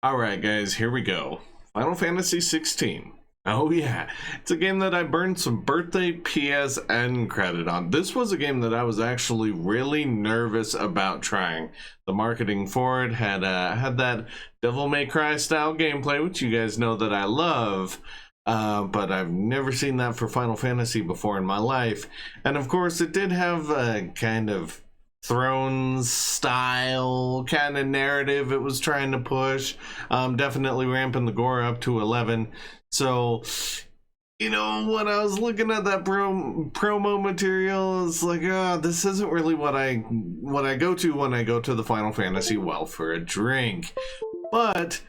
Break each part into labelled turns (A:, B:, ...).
A: Alright guys, here we go. Final Fantasy XVI. Oh yeah, it's a game that I burned some birthday PSN credit on. This was a game that I was actually really nervous about trying. The marketing for it had that Devil May Cry style gameplay, which you guys know that I love. But I've never seen that for Final Fantasy before in my life. And of course it did have a kind of Thrones style kind of narrative it was trying to push. Definitely ramping the gore up to 11. So, when I was looking at that promo material, it's like, this isn't really what I go to when I go to the Final Fantasy well for a drink. But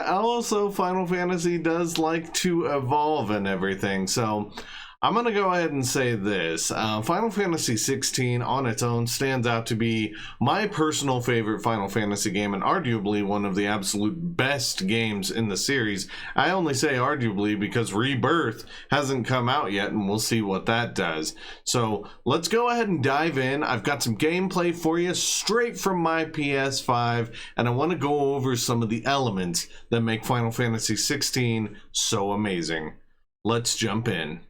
A: also Final Fantasy does like to evolve and everything. So I'm going to go ahead and say this. Final Fantasy XVI on its own stands out to be my personal favorite Final Fantasy game and arguably one of the absolute best games in the series. I only say arguably because Rebirth hasn't come out yet and we'll see what that does. So let's go ahead and dive in. I've got some gameplay for you straight from my PS5 and I want to go over some of the elements that make Final Fantasy XVI so amazing. Let's jump in.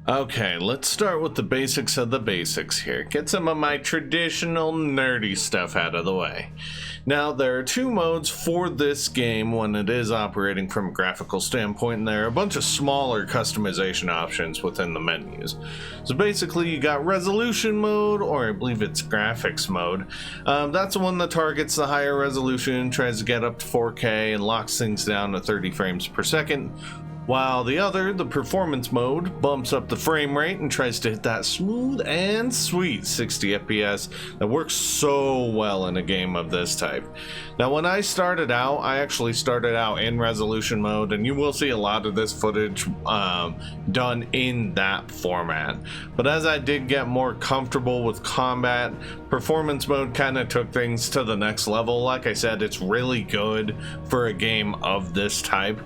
A: Okay, let's start with the basics of the basics here. Get some of my traditional nerdy stuff out of the way. Now, there are two modes for this game when it is operating from a graphical standpoint, and there are a bunch of smaller customization options within the menus. So basically, you got resolution mode, or I believe it's graphics mode. That's the one that targets the higher resolution, tries to get up to 4K, and locks things down to 30 frames per second. While the other, the performance mode, bumps up the frame rate and tries to hit that smooth and sweet 60 FPS that works so well in a game of this type. Now when I started out, I actually started out in resolution mode, and you will see a lot of this footage done in that format. But as I did get more comfortable with combat, performance mode kind of took things to the next level. Like I said, it's really good for a game of this type.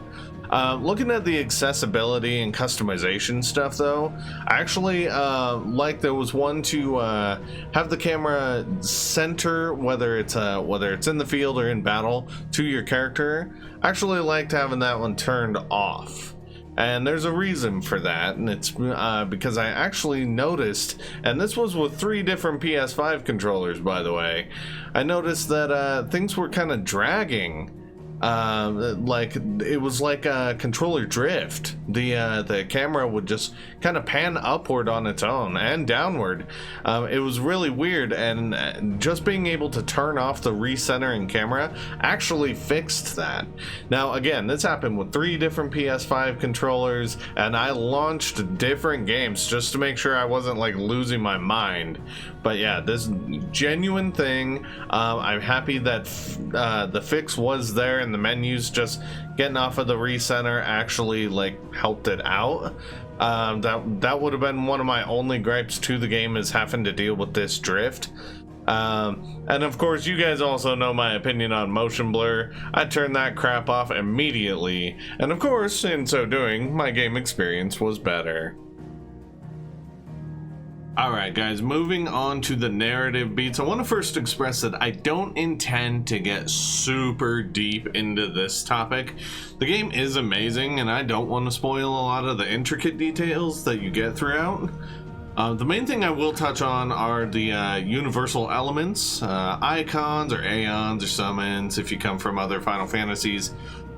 A: Looking at the accessibility and customization stuff though, I actually like there was one to have the camera center whether it's in the field or in battle to your character. I actually liked having that one turned off. And there's a reason for that, and it's because I actually noticed, and this was with 3 different PS5 controllers by the way, I noticed that things were kind of dragging. Like it was like a controller drift. The camera would just kind of pan upward on its own and downward. It was really weird, and just being able to turn off the recentering camera actually fixed that. Now again, this happened with 3 different PS5 controllers, and I launched different games just to make sure I wasn't like losing my mind. But yeah, this genuine thing. I'm happy that the fix was there, and the menus just getting off of the recenter actually like helped it out. That would have been one of my only gripes to the game, is having to deal with this drift. And of course you guys also know my opinion on motion blur. I turned that crap off immediately, and of course in so doing my game experience was better. Alright guys, moving on to the narrative beats, I want to first express that I don't intend to get super deep into this topic. The game is amazing and I don't want to spoil a lot of the intricate details that you get throughout. The main thing I will touch on are the universal elements, icons or aeons or summons if you come from other Final Fantasies,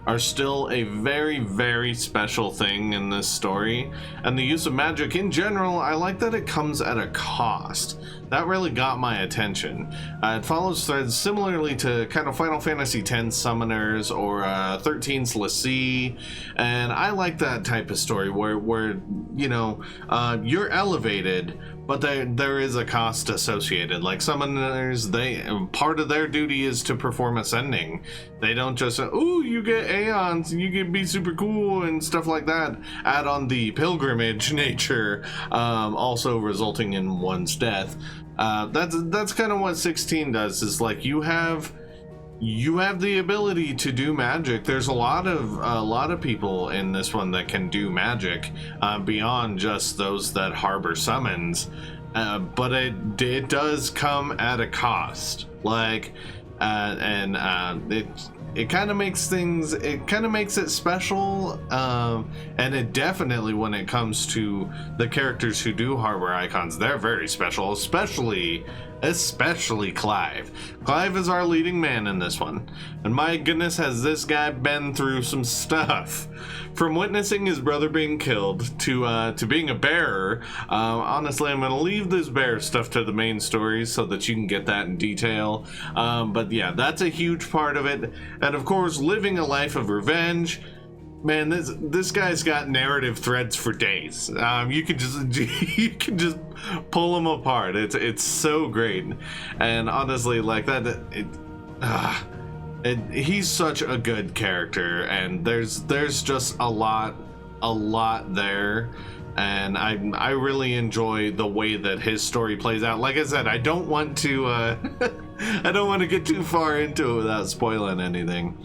A: are still a very, very special thing in this story. And the use of magic in general, I like that it comes at a cost. That really got my attention. It follows threads similarly to kind of Final Fantasy X summoners or 13's l'Cie, and I like that type of story where you're elevated, but there is a cost associated. Like summoners, part of their duty is to perform ascending. They don't just say, "Ooh, you get aeons and you can be super cool" and stuff like that. Add on the pilgrimage nature, also resulting in one's death. That's kind of what 16 does. Is like you have you have the ability to do magic. There's a lot of people in this one that can do magic beyond just those that harbor summons, but it does come at a cost. Like, it kind of makes things, it kind of makes it special, and it definitely, when it comes to the characters who do harbor icons, they're very special, especially Clive. Clive is our leading man in this one, and my goodness, has this guy been through some stuff. From witnessing his brother being killed to being a bearer. Honestly, I'm gonna leave this bear stuff to the main story so that you can get that in detail, but yeah, that's a huge part of it. And of course, living a life of revenge. Man, this guy's got narrative threads for days. You can just pull them apart. It's so great, and honestly, like that, he's such a good character, and there's just a lot there, and I really enjoy the way that his story plays out. Like I said, I don't want to I don't want to get too far into it without spoiling anything.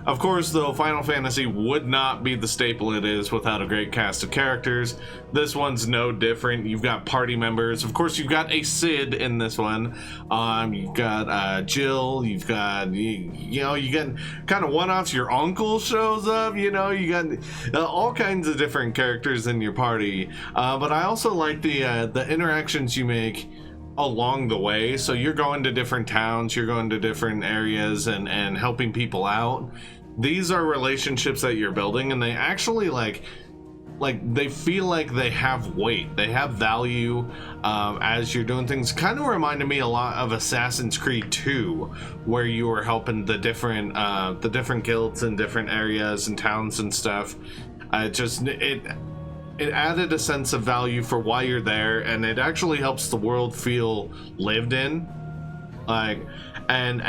A: Of course, though, Final Fantasy would not be the staple it is without a great cast of characters. This one's no different. You've got party members. Of course, you've got a Cid in this one. You've got Jill. You've got, you got kind of one-offs. Your uncle shows up. You got all kinds of different characters in your party. But I also like the interactions you make along the way. So you're going to different towns, you're going to different areas and helping people out. These are relationships that you're building, and they actually like they feel like they have weight, they have value as you're doing things. Kind of reminded me a lot of Assassin's Creed 2, where you were helping the different guilds in different areas and towns and stuff. It added a sense of value for why you're there, and it actually helps the world feel lived in. Like, and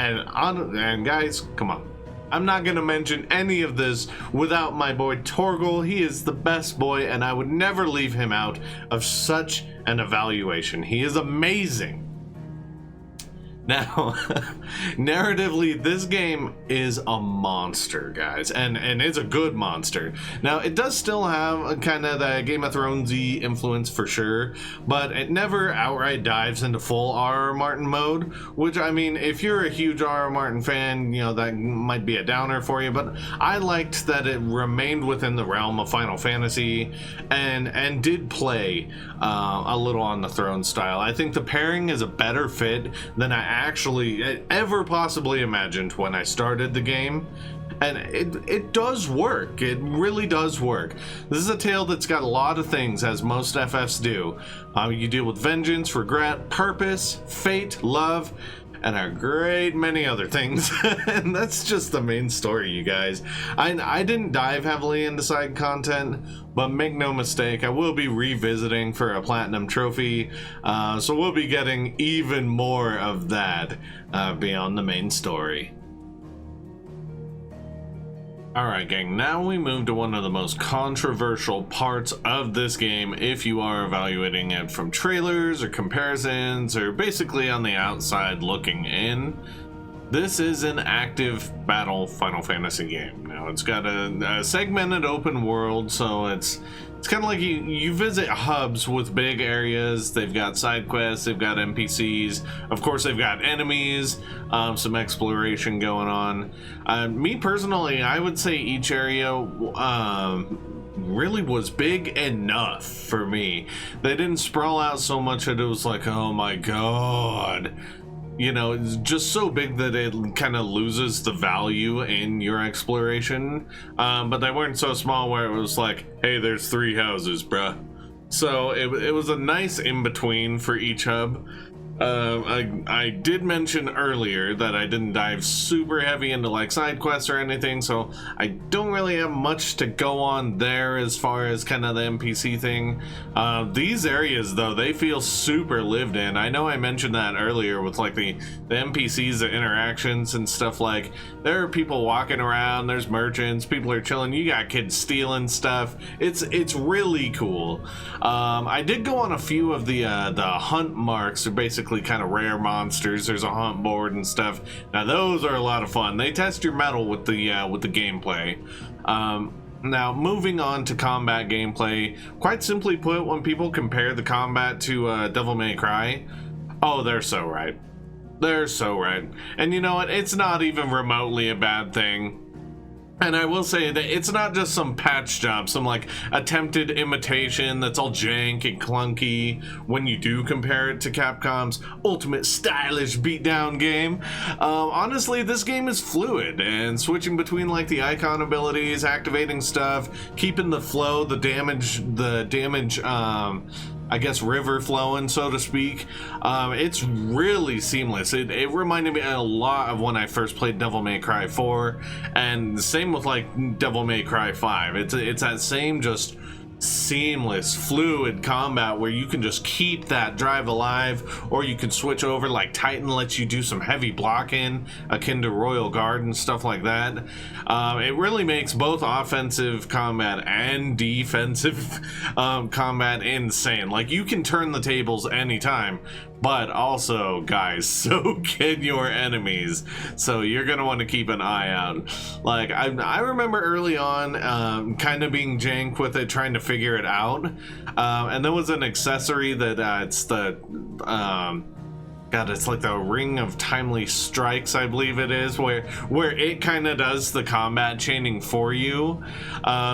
A: guys, come on. I'm not gonna mention any of this without my boy Torgal. He is the best boy, and I would never leave him out of such an evaluation. He is amazing. Now, narratively, this game is a monster, guys, and it's a good monster. Now, it does still have a kind of the Game of Thrones-y influence for sure, but it never outright dives into full R.R. Martin mode, which, I mean, if you're a huge R.R. Martin fan, that might be a downer for you, but I liked that it remained within the realm of Final Fantasy and did play a little on the throne style. I think the pairing is a better fit than I actually ever possibly imagined when I started the game, and it does work. It really does work. This is a tale that's got a lot of things, as most FFs do. You deal with vengeance, regret, purpose, fate, love, and a great many other things. And that's just the main story, you guys. I didn't dive heavily into side content, but make no mistake, I will be revisiting for a platinum trophy, so we'll be getting even more of that beyond the main story. Alright gang, now we move to one of the most controversial parts of this game if you are evaluating it from trailers or comparisons or basically on the outside looking in. This is an active battle Final Fantasy game. Now it's got a segmented open world, so it's kind of like you visit hubs with big areas. They've got side quests, they've got NPCs, of course they've got enemies, some exploration going on. Me personally, I would say each area really was big enough for me. They didn't sprawl out so much that it was like, oh my god. It's just so big that it kind of loses the value in your exploration. But they weren't so small where it was like, hey, there's 3 houses, bruh. So it was a nice in-between for each hub. I did mention earlier that I didn't dive super heavy into like side quests or anything, so I don't really have much to go on there as far as kind of the NPC thing. These areas though, they feel super lived in. I know I mentioned that earlier with like the NPCs, the interactions and stuff. Like, there are people walking around, there's merchants, people are chilling, you got kids stealing stuff. It's really cool. I did go on a few of the hunt marks, or basically basically kind of rare monsters. There's a hunt board and stuff. Now those are a lot of fun. They test your mettle with the gameplay. Now moving on to combat gameplay, quite simply put, when people compare the combat to Devil May Cry, oh, they're so right. They're so right. And you know what? It's not even remotely a bad thing. And I will say that it's not just some patch job, some like attempted imitation that's all jank and clunky when you do compare it to Capcom's ultimate stylish beatdown game. Honestly, this game is fluid and switching between like the icon abilities, activating stuff, keeping the flow, the damage, I guess river flowing, so to speak. It's really seamless. It reminded me a lot of when I first played Devil May Cry 4, and the same with like Devil May Cry 5. It's that same just seamless, fluid combat where you can just keep that drive alive, or you can switch over. Like Titan lets you do some heavy blocking akin to Royal Guard and stuff like that. It really makes both offensive combat and defensive combat insane. Like you can turn the tables anytime, but also, guys, so can your enemies. So you're gonna want to keep an eye out. Like I remember early on kind of being jank with it, trying to figure it out, and there was an accessory that it's the God, it's like the Ring of Timely Strikes, I believe it is, where it kind of does the combat chaining for you.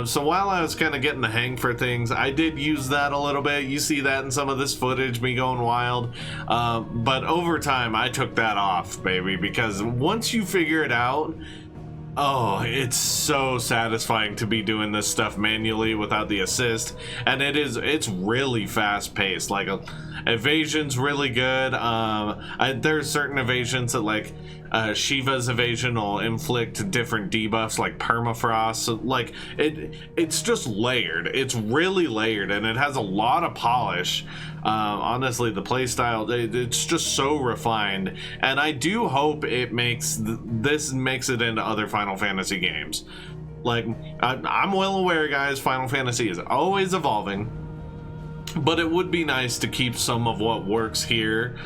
A: So while I was kind of getting the hang for things, I did use that a little bit. You see that in some of this footage, me going wild. But over time, I took that off, baby, because once you figure it out, oh, it's so satisfying to be doing this stuff manually without the assist, and it's really fast paced. Like evasion's really good. There's certain evasions that like Shiva's evasion will inflict different debuffs like permafrost. So, like it's just layered. It's really layered, and it has a lot of polish. Honestly, the playstyle, it's just so refined, and I do hope it makes it into other Final Fantasy games. Like I'm well aware, guys, Final Fantasy is always evolving, but it would be nice to keep some of what works here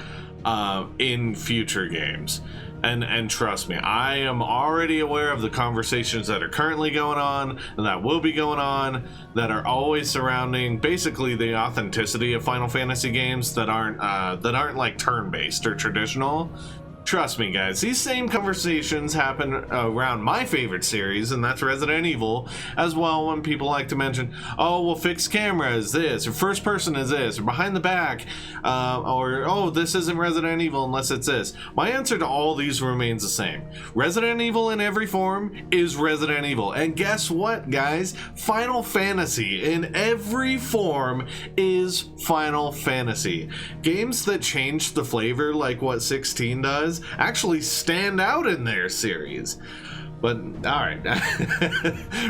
A: in future games. And trust me, I am already aware of the conversations that are currently going on and that will be going on, that are always surrounding basically the authenticity of Final Fantasy games that aren't like turn-based or traditional. Trust me, guys, these same conversations happen around my favorite series, and that's Resident Evil, as well, when people like to mention, oh, well, fixed camera is this, or first person is this, or behind the back, or, oh, this isn't Resident Evil unless it's this. My answer to all these remains the same. Resident Evil in every form is Resident Evil. And guess what, guys? Final Fantasy in every form is Final Fantasy. Games that change the flavor like what 16 does actually stand out in their series. But all right,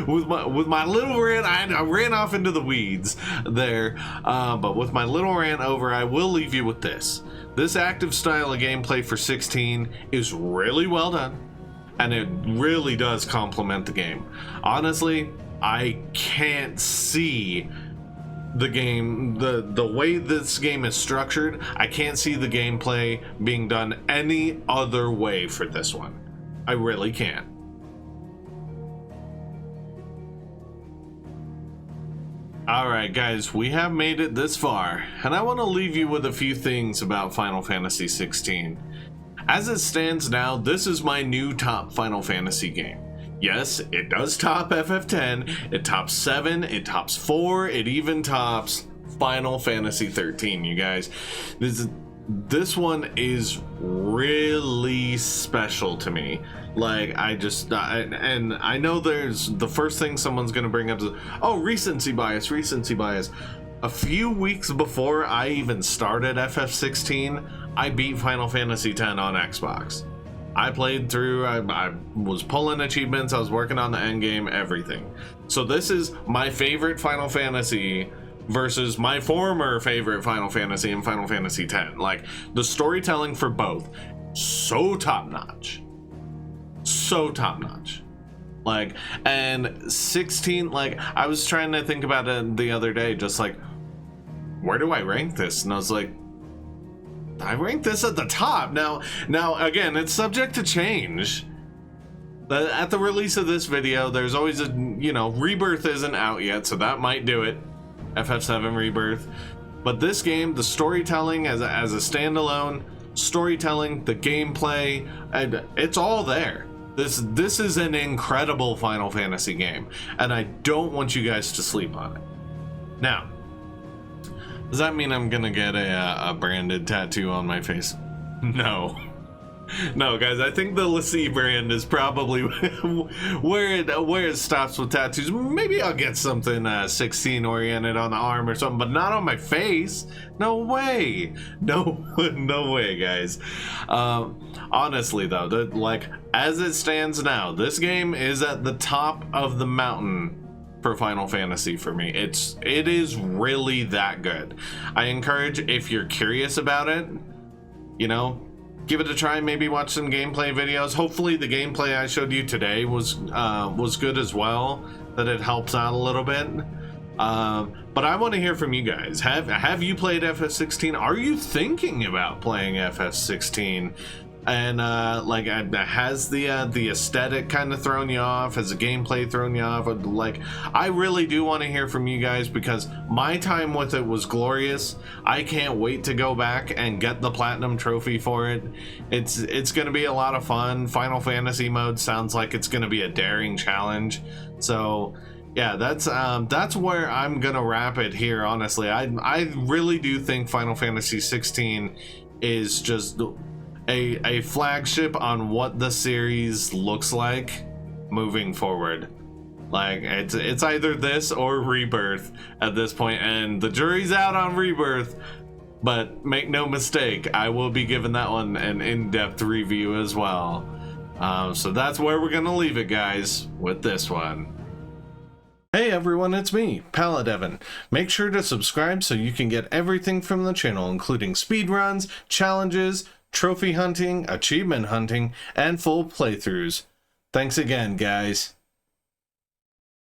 A: with my little rant, I ran off into the weeds there. But with my little rant over, I will leave you with this. This active style of gameplay for 16 is really well done, and it really does complement the game. Honestly, I can't see the game, the way this game is structured, I can't see the gameplay being done any other way for this one. I really can't. Alright guys, we have made it this far, and I want to leave you with a few things about Final Fantasy XVI. As it stands now, this is my new top Final Fantasy game. Yes, it does top FF10, it tops 7, it tops 4, it even tops Final Fantasy 13, you guys. This one is really special to me. Like, and I know there's the first thing someone's gonna bring up is, oh, recency bias. A few weeks before I even started FF16, I beat Final Fantasy X on Xbox. I played through, I was pulling achievements, I was working on the end game, everything. So this is my favorite Final Fantasy versus my former favorite Final Fantasy and Final Fantasy X. Like, the storytelling for both, so top notch. So top notch. Like, and 16, like, I was trying to think about it the other day, just like, where do I rank this? And I was like, I rank this at the top. Now again, it's subject to change. At the release of this video, there's always a, you know, Rebirth isn't out yet, so that might do it. FF7 Rebirth. But this game, the storytelling as a standalone, storytelling, the gameplay, and it's all there. This is an incredible Final Fantasy game, and I don't want you guys to sleep on it. Now, does that mean I'm gonna get a branded tattoo on my face? No. No, guys, I think the Lassie brand is probably where it stops with tattoos. Maybe I'll get something 16 oriented on the arm or something, but not on my face. No way. No way, guys. Honestly, though, like, as it stands now, this game is at the top of the mountain for Final Fantasy for me. It is really that good. I encourage, if you're curious about it, you know, give it a try, maybe watch some gameplay videos. Hopefully the gameplay I showed you today was good as well, that it helps out a little bit. But I want to hear from you guys. Have you played FF16? Are you thinking about playing FF16? And like, has the aesthetic kind of thrown you off? Has the gameplay thrown you off? Like, I really do want to hear from you guys, because my time with it was glorious. I can't wait to go back and get the platinum trophy for it. It's going to be a lot of fun. Final Fantasy mode sounds like it's going to be a daring challenge. So yeah, that's where I'm gonna wrap it here. Honestly, I really do think Final Fantasy 16 is just a flagship on what the series looks like moving forward. Like, it's either this or Rebirth at this point, and the jury's out on Rebirth, but make no mistake, I will be giving that one an in-depth review as well. So that's where we're gonna leave it, guys, with this one. Hey everyone, it's me, Paladevin. Make sure to subscribe so you can get everything from the channel, including speedruns, challenges, trophy hunting, achievement hunting, and full playthroughs. Thanks again, guys.